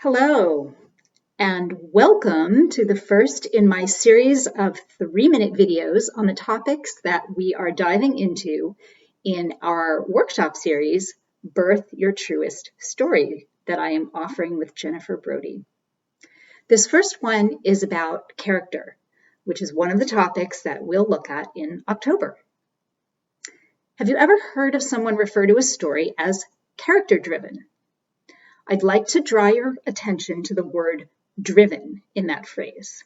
Hello, and welcome to the first in my series of 3-minute videos on the topics that we are diving into in our workshop series, Birth Your Truest Story, that I am offering with Jennifer Brody. This first one is about character, which is one of the topics that we'll look at in October. Have you ever heard of someone refer to a story as character-driven? I'd like to draw your attention to the word driven in that phrase.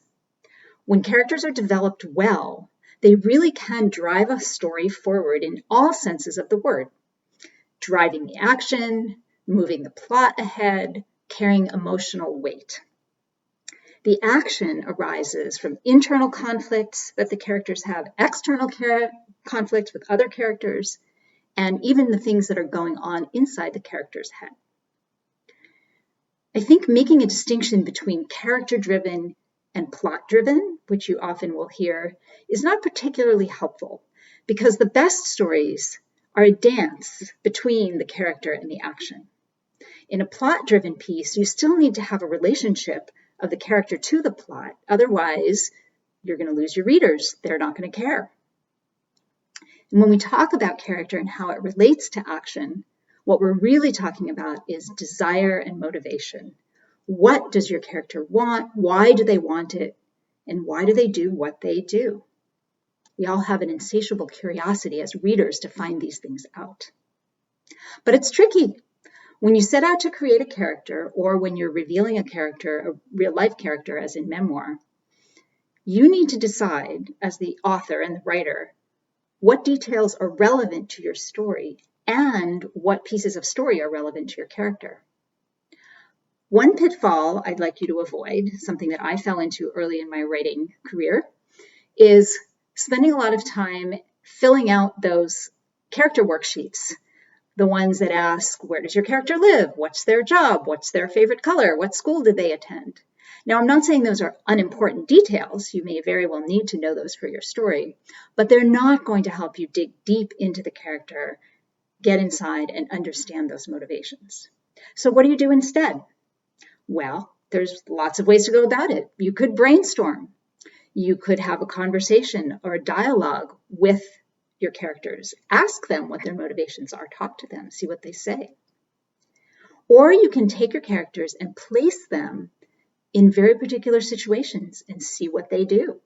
When characters are developed well, they really can drive a story forward in all senses of the word, driving the action, moving the plot ahead, carrying emotional weight. The action arises from internal conflicts that the characters have, external conflicts with other characters, and even the things that are going on inside the character's head. I think making a distinction between character-driven and plot-driven, which you often will hear, is not particularly helpful because the best stories are a dance between the character and the action. In a plot-driven piece, you still need to have a relationship of the character to the plot. Otherwise, you're going to lose your readers. They're not going to care. And when we talk about character and how it relates to action, what we're really talking about is desire and motivation. What does your character want? Why do they want it? And why do they do what they do? We all have an insatiable curiosity as readers to find these things out. But it's tricky. When you set out to create a character, or when you're revealing a character, a real-life character as in memoir, you need to decide, as the author and the writer, what details are relevant to your story and what pieces of story are relevant to your character. One pitfall I'd like you to avoid, something that I fell into early in my writing career, is spending a lot of time filling out those character worksheets, the ones that ask, where does your character live? What's their job? What's their favorite color? What school did they attend? Now, I'm not saying those are unimportant details. You may very well need to know those for your story, but they're not going to help you dig deep into the character, get inside and understand those motivations. So what do you do instead? Well, there's lots of ways to go about it. You could brainstorm. You could have a conversation or a dialogue with your characters. Ask them what their motivations are. Talk to them. See what they say. Or you can take your characters and place them in very particular situations and see what they do.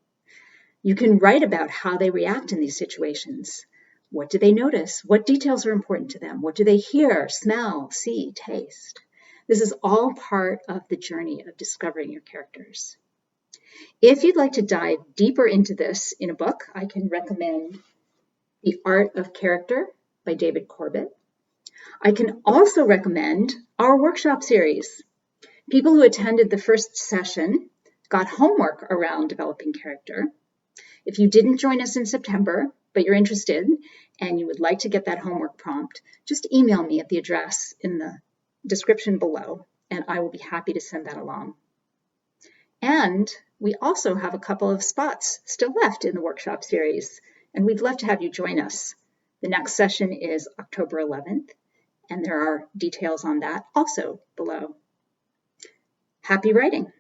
You can write about how they react in these situations. What do they notice? What details are important to them? What do they hear, smell, see, taste? This is all part of the journey of discovering your characters. If you'd like to dive deeper into this in a book, I can recommend The Art of Character by David Corbett. I can also recommend our workshop series. People who attended the first session got homework around developing character. If you didn't join us in September, but you're interested and you would like to get that homework prompt, just email me at the address in the description below, and I will be happy to send that along. And we also have a couple of spots still left in the workshop series, and we'd love to have you join us. The next session is October 11th, and there are details on that also below. Happy writing!